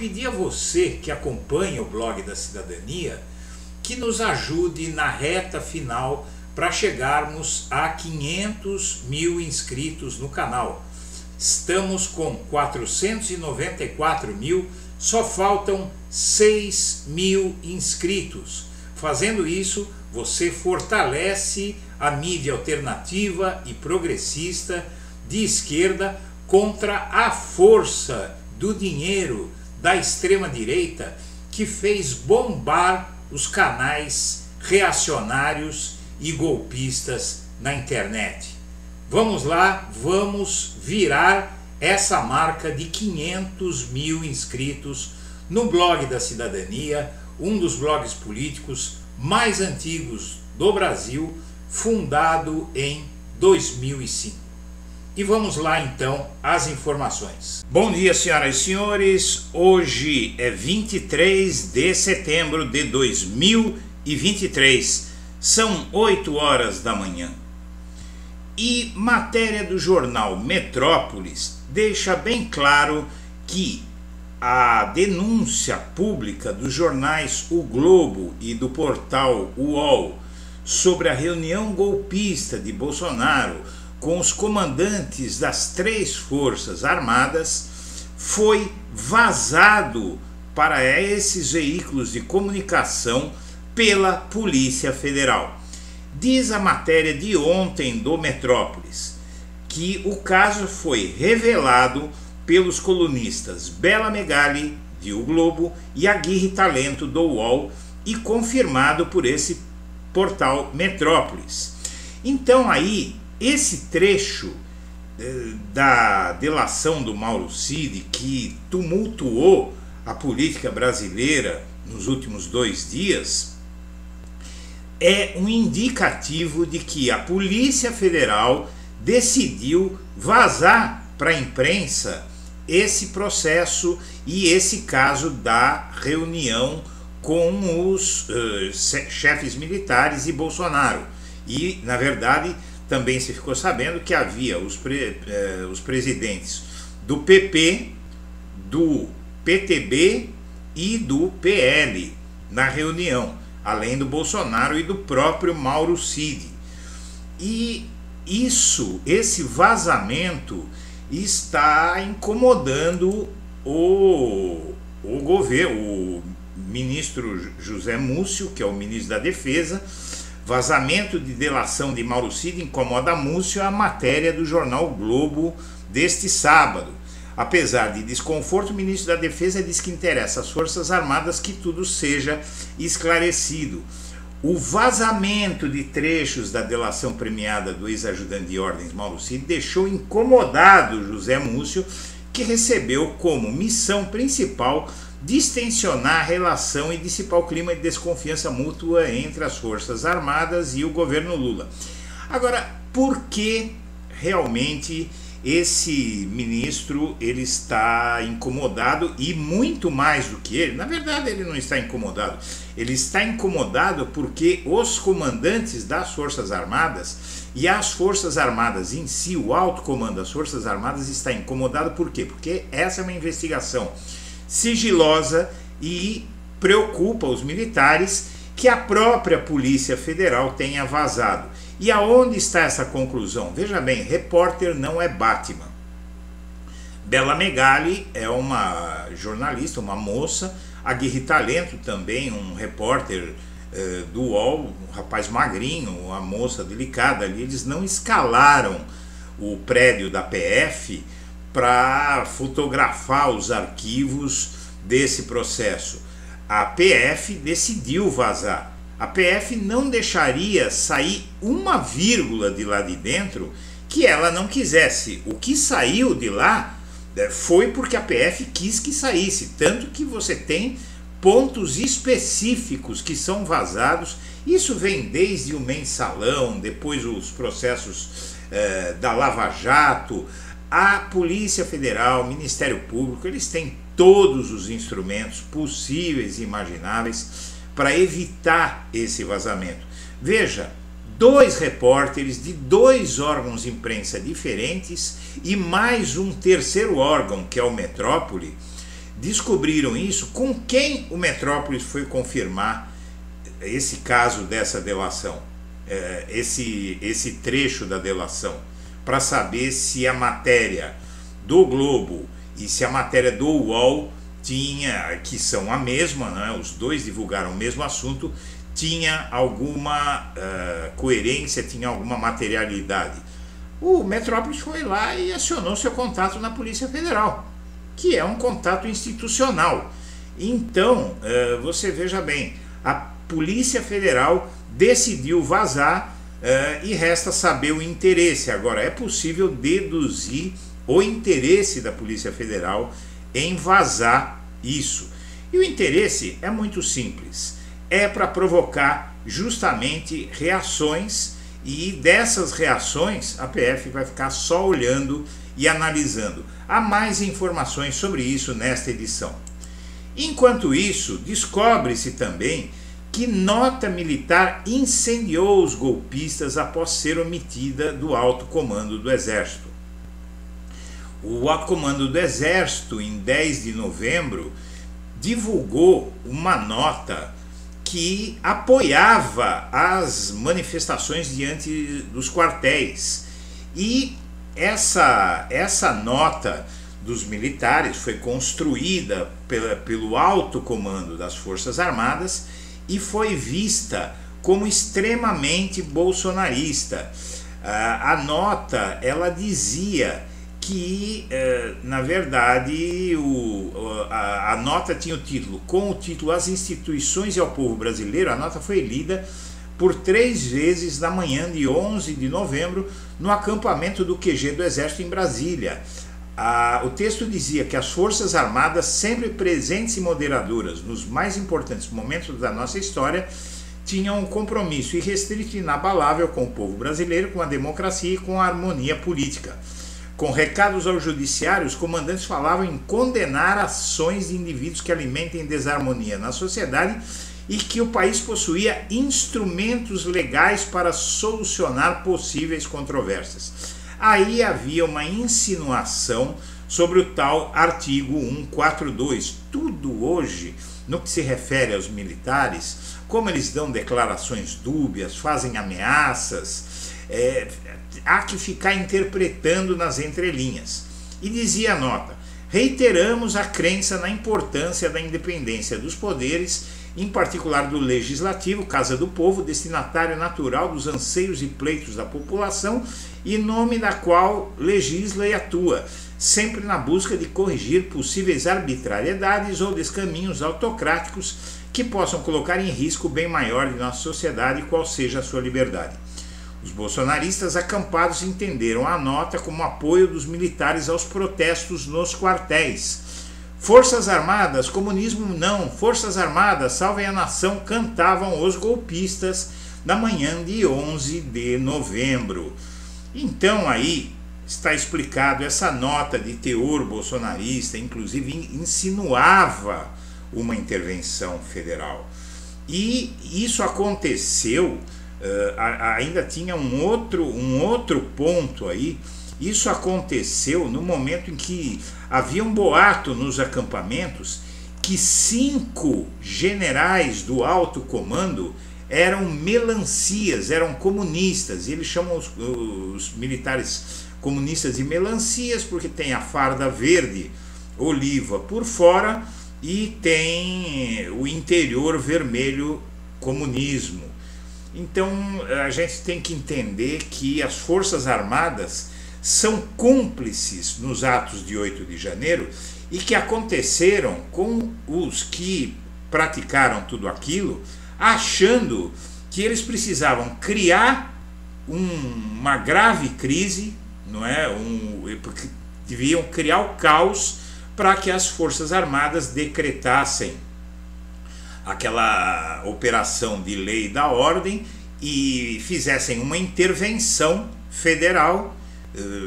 pedir a você que acompanha o Blog da Cidadania que nos ajude na reta final para chegarmos a 500 mil inscritos no canal. Estamos com 494 mil, só faltam 6 mil inscritos. Fazendo isso, você fortalece a mídia alternativa e progressista de esquerda contra a força do dinheiro da extrema-direita que fez bombar os canais reacionários e golpistas na internet. Vamos lá, vamos virar essa marca de 500 mil inscritos no Blog da Cidadania, um dos blogs políticos mais antigos do Brasil, fundado em 2005. E vamos lá então às informações. Bom dia, senhoras e senhores. Hoje é 23 de setembro de 2023. São 8 horas da manhã. E matéria do jornal Metrópolis deixa bem claro que a denúncia pública dos jornais O Globo e do portal UOL sobre a reunião golpista de Bolsonaro com os comandantes das 3 Forças Armadas foi vazado para esses veículos de comunicação pela Polícia Federal. Diz a matéria de ontem do Metrópolis que o caso foi revelado pelos colunistas Bela Megali, de O Globo, e Aguirre Talento, do UOL, e confirmado por esse portal Metrópolis. Então aí, esse trecho da delação do Mauro Cid, que tumultuou a política brasileira nos últimos 2 dias, é um indicativo de que a Polícia Federal decidiu vazar para a imprensa esse processo e esse caso da reunião com os chefes militares e Bolsonaro. E, na verdade, também se ficou sabendo que havia os presidentes do PP, do PTB e do PL na reunião, além do Bolsonaro e do próprio Mauro Cid. E esse vazamento está incomodando o governo, o ministro José Múcio, que é o ministro da Defesa. Vazamento de delação de Mauro Cid incomoda Múcio, a matéria do jornal o Globo deste sábado. Apesar de desconforto, o ministro da Defesa diz que interessa às Forças Armadas que tudo seja esclarecido. O vazamento de trechos da delação premiada do ex-ajudante de ordens Mauro Cid deixou incomodado José Múcio, que recebeu como missão principal distensionar a relação e dissipar o clima de desconfiança mútua entre as Forças Armadas e o governo Lula. Agora, por que realmente esse ministro ele está incomodado? E muito mais do que ele, na verdade ele não está incomodado, ele está incomodado porque os comandantes das Forças Armadas e as Forças Armadas em si, o alto comando das Forças Armadas está incomodado. Por quê? Porque essa é uma investigação sigilosa e preocupa os militares que a própria Polícia Federal tenha vazado. E aonde está essa conclusão? Veja bem, repórter não é Batman. Bela Megali é uma jornalista, uma moça. Aguirre Talento também, um repórter do UOL, um rapaz magrinho, uma moça delicada ali. Eles não escalaram o prédio da PF para fotografar os arquivos desse processo. A PF decidiu vazar. A PF não deixaria sair uma vírgula de lá de dentro que ela não quisesse. O que saiu de lá foi porque a PF quis que saísse. Tanto que você tem pontos específicos que são vazados. Isso vem desde o mensalão, depois os processos da Lava Jato, a Polícia Federal, o Ministério Público. Eles têm todos os instrumentos possíveis e imagináveis para evitar esse vazamento. Veja, 2 repórteres de 2 órgãos de imprensa diferentes e mais um terceiro órgão, que é o Metrópole, descobriram isso, com quem o Metrópolis foi confirmar esse caso dessa delação, esse trecho da delação, para saber se a matéria do Globo e se a matéria do UOL tinha, que são a mesma, né, os dois divulgaram o mesmo assunto, tinha alguma coerência, tinha alguma materialidade. O Metrópolis foi lá e acionou seu contato na Polícia Federal, que é um contato institucional. Então, você veja bem, a Polícia Federal decidiu vazar e resta saber o interesse. Agora, é possível deduzir o interesse da Polícia Federal em vazar isso. E o interesse é muito simples, é para provocar justamente reações, e dessas reações a PF vai ficar só olhando e analisando. Há mais informações sobre isso nesta edição. Enquanto isso, descobre-se também que nota militar incendiou os golpistas após ser omitida do alto comando do Exército. O alto comando do Exército, em 10 de novembro, divulgou uma nota que apoiava as manifestações diante dos quartéis. E essa nota dos militares foi construída pelo alto comando das Forças Armadas e foi vista como extremamente bolsonarista. A nota, ela dizia que, na verdade, a nota tinha o título, com o título As Instituições e ao Povo Brasileiro. A nota foi lida por 3 vezes na manhã de 11 de novembro no acampamento do QG do Exército em Brasília. O texto dizia que as Forças Armadas, sempre presentes e moderadoras nos mais importantes momentos da nossa história, tinham um compromisso irrestrito e inabalável com o povo brasileiro, com a democracia e com a harmonia política. Com recados ao judiciário, os comandantes falavam em condenar ações de indivíduos que alimentem desarmonia na sociedade e que o país possuía instrumentos legais para solucionar possíveis controvérsias. Aí havia uma insinuação sobre o tal artigo 142. Tudo hoje, no que se refere aos militares, como eles dão declarações dúbias, fazem ameaças, há que ficar interpretando nas entrelinhas. E dizia a nota: reiteramos a crença na importância da independência dos poderes, em particular do Legislativo, Casa do Povo, destinatário natural dos anseios e pleitos da população, e nome da qual legisla e atua, sempre na busca de corrigir possíveis arbitrariedades ou descaminhos autocráticos que possam colocar em risco o bem maior de nossa sociedade, qual seja a sua liberdade. Os bolsonaristas acampados entenderam a nota como apoio dos militares aos protestos nos quartéis. Forças Armadas, comunismo não, Forças Armadas, salvem a nação, cantavam os golpistas na manhã de 11 de novembro. Então aí está explicado, essa nota de teor bolsonarista, inclusive insinuava uma intervenção federal. E isso aconteceu, ainda tinha um outro ponto aí. Isso aconteceu no momento em que havia um boato nos acampamentos que 5 generais do alto comando eram melancias, eram comunistas. E eles chamam os militares comunistas de melancias porque tem a farda verde oliva por fora e tem o interior vermelho comunismo. Então a gente tem que entender que as Forças Armadas são cúmplices nos atos de 8 de janeiro e que aconteceram com os que praticaram tudo aquilo, achando que eles precisavam criar uma grave crise, não é? Porque deviam criar o caos para que as Forças Armadas decretassem aquela operação de lei da ordem e fizessem uma intervenção federal,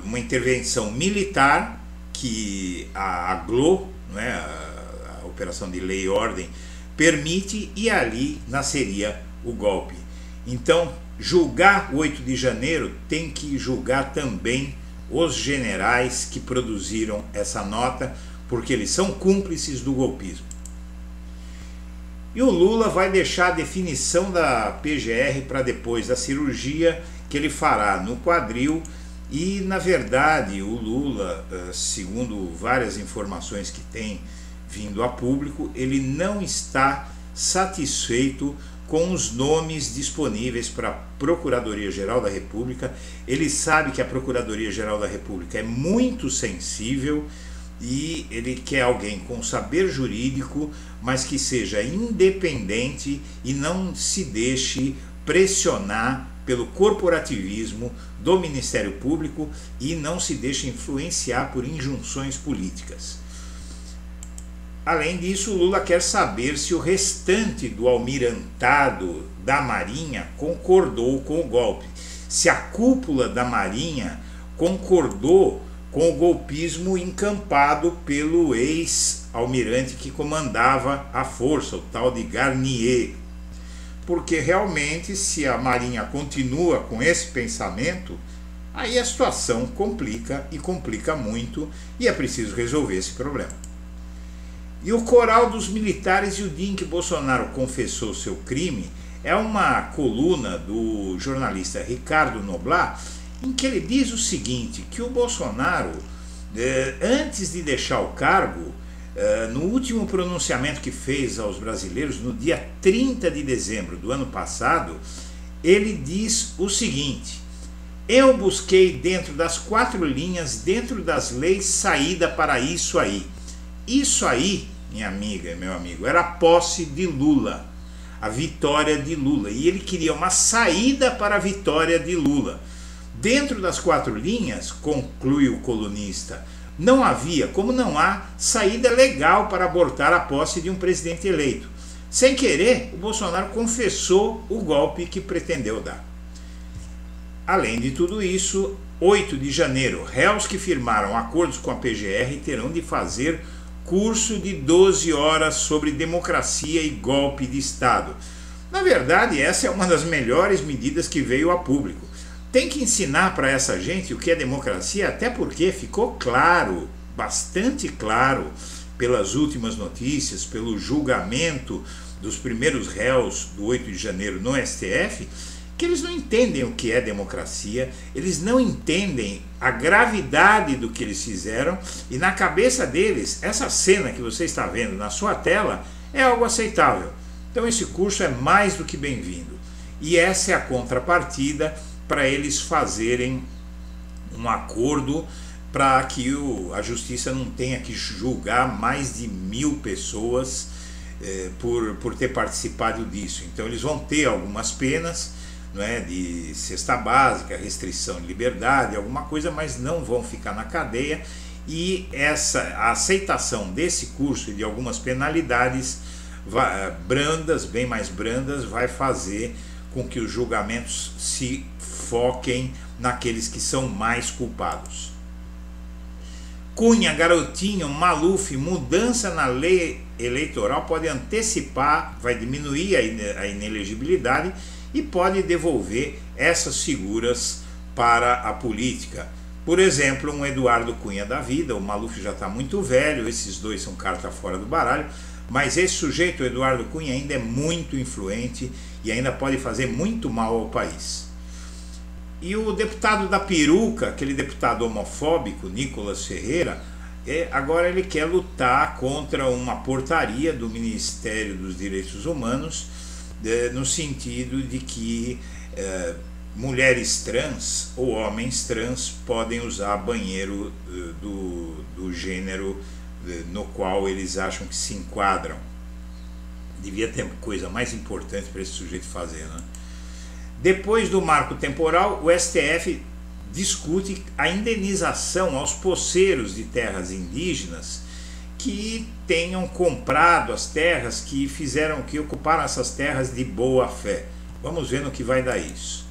uma intervenção militar, que a GLO, não é? A operação de lei e ordem, permite, e ali nasceria o golpe. Então, julgar o 8 de janeiro tem que julgar também os generais que produziram essa nota, porque eles são cúmplices do golpismo. E o Lula vai deixar a definição da PGR para depois da cirurgia que ele fará no quadril. E, na verdade, o Lula, segundo várias informações que tem vindo a público, ele não está satisfeito com os nomes disponíveis para a Procuradoria-Geral da República. Ele sabe que a Procuradoria-Geral da República é muito sensível e ele quer alguém com saber jurídico, mas que seja independente e não se deixe pressionar pelo corporativismo do Ministério Público e não se deixe influenciar por injunções políticas. Além disso, o Lula quer saber se o restante do almirantado da Marinha concordou com o golpe, se a cúpula da Marinha concordou com o golpismo encampado pelo ex-almirante que comandava a força, o tal de Garnier. Porque realmente, se a Marinha continua com esse pensamento, aí a situação complica e complica muito e é preciso resolver esse problema. E o coral dos militares e o dia em que Bolsonaro confessou seu crime é uma coluna do jornalista Ricardo Noblat, em que ele diz o seguinte, que o Bolsonaro, antes de deixar o cargo, no último pronunciamento que fez aos brasileiros, no dia 30 de dezembro do ano passado, ele diz o seguinte: eu busquei dentro das 4 linhas, dentro das leis, saída para isso aí. Isso aí, minha amiga e meu amigo, era a posse de Lula, a vitória de Lula, e ele queria uma saída para a vitória de Lula. Dentro das 4 linhas, conclui o colunista, não havia, como não há, saída legal para abortar a posse de um presidente eleito. Sem querer, o Bolsonaro confessou o golpe que pretendeu dar. Além de tudo isso, 8 de janeiro, réus que firmaram acordos com a PGR terão de fazer curso de 12 horas sobre democracia e golpe de Estado. Na verdade, essa é uma das melhores medidas que veio a público. Tem que ensinar para essa gente o que é democracia, até porque ficou claro, bastante claro, pelas últimas notícias, pelo julgamento dos primeiros réus do 8 de janeiro no STF, que eles não entendem o que é democracia, eles não entendem a gravidade do que eles fizeram, e na cabeça deles, essa cena que você está vendo na sua tela é algo aceitável. Então esse curso é mais do que bem-vindo. E essa é a contrapartida para eles fazerem um acordo para que a justiça não tenha que julgar mais de 1000 pessoas por ter participado disso. Então eles vão ter algumas penas, não é, de cesta básica, restrição de liberdade, alguma coisa, mas não vão ficar na cadeia, e a aceitação desse curso e de algumas penalidades brandas, bem mais brandas, vai fazer com que os julgamentos se foquem naqueles que são mais culpados. Cunha, Garotinho, Maluf, mudança na lei eleitoral pode antecipar, vai diminuir a inelegibilidade e pode devolver essas figuras para a política. Por exemplo, um Eduardo Cunha da vida, o Maluf já está muito velho, esses dois são carta fora do baralho, mas esse sujeito, o Eduardo Cunha, ainda é muito influente e ainda pode fazer muito mal ao país. E o deputado da peruca, aquele deputado homofóbico, Nicolas Ferreira, agora ele quer lutar contra uma portaria do Ministério dos Direitos Humanos, no sentido de que mulheres trans ou homens trans podem usar banheiro do gênero no qual eles acham que se enquadram. Devia ter coisa mais importante para esse sujeito fazer, né? Depois do marco temporal, o STF discute a indenização aos poceiros de terras indígenas que tenham comprado as terras, que ocuparam essas terras de boa fé. Vamos ver no que vai dar isso.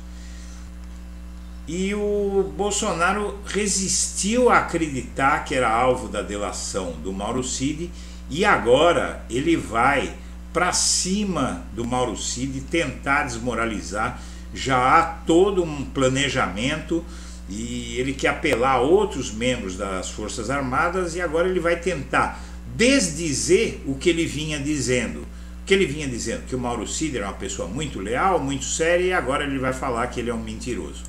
E o Bolsonaro resistiu a acreditar que era alvo da delação do Mauro Cid, e agora ele vai para cima do Mauro Cid tentar desmoralizar. Já há todo um planejamento e ele quer apelar a outros membros das Forças Armadas, e agora ele vai tentar desdizer o que ele vinha dizendo. O que ele vinha dizendo? Que o Mauro Cid era uma pessoa muito leal, muito séria, e agora ele vai falar que ele é um mentiroso.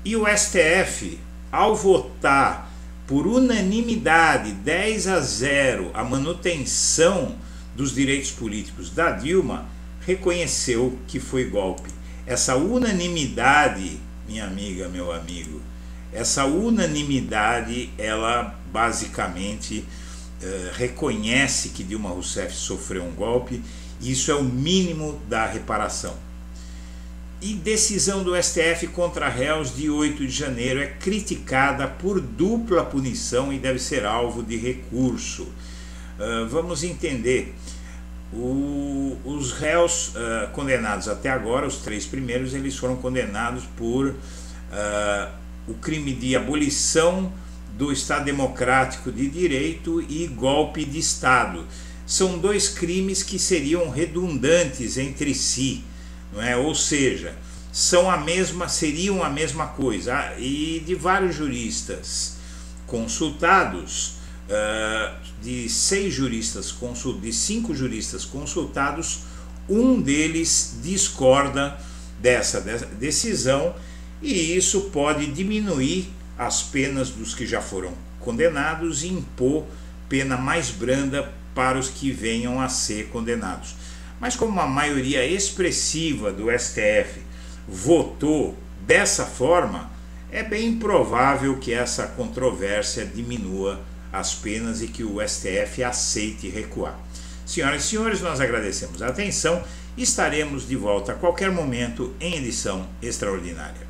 E o STF, ao votar por unanimidade, 10-0, a manutenção dos direitos políticos da Dilma, reconheceu que foi golpe. Essa unanimidade, minha amiga, meu amigo, essa unanimidade, ela basicamente reconhece que Dilma Rousseff sofreu um golpe, e isso é o mínimo da reparação. E decisão do STF contra réus de 8 de janeiro é criticada por dupla punição e deve ser alvo de recurso. Vamos entender. Os réus condenados até agora, os 3 primeiros, eles foram condenados por o crime de abolição do Estado Democrático de Direito e golpe de Estado. São 2 crimes que seriam redundantes entre si, não é? Ou seja, seriam a mesma coisa. E de vários juristas consultados, de 5 juristas consultados, um deles discorda dessa decisão, e isso pode diminuir as penas dos que já foram condenados e impor pena mais branda para os que venham a ser condenados. Mas como a maioria expressiva do STF votou dessa forma, é bem provável que essa controvérsia diminua as penas e que o STF aceite recuar. Senhoras e senhores, nós agradecemos a atenção e estaremos de volta a qualquer momento em edição extraordinária.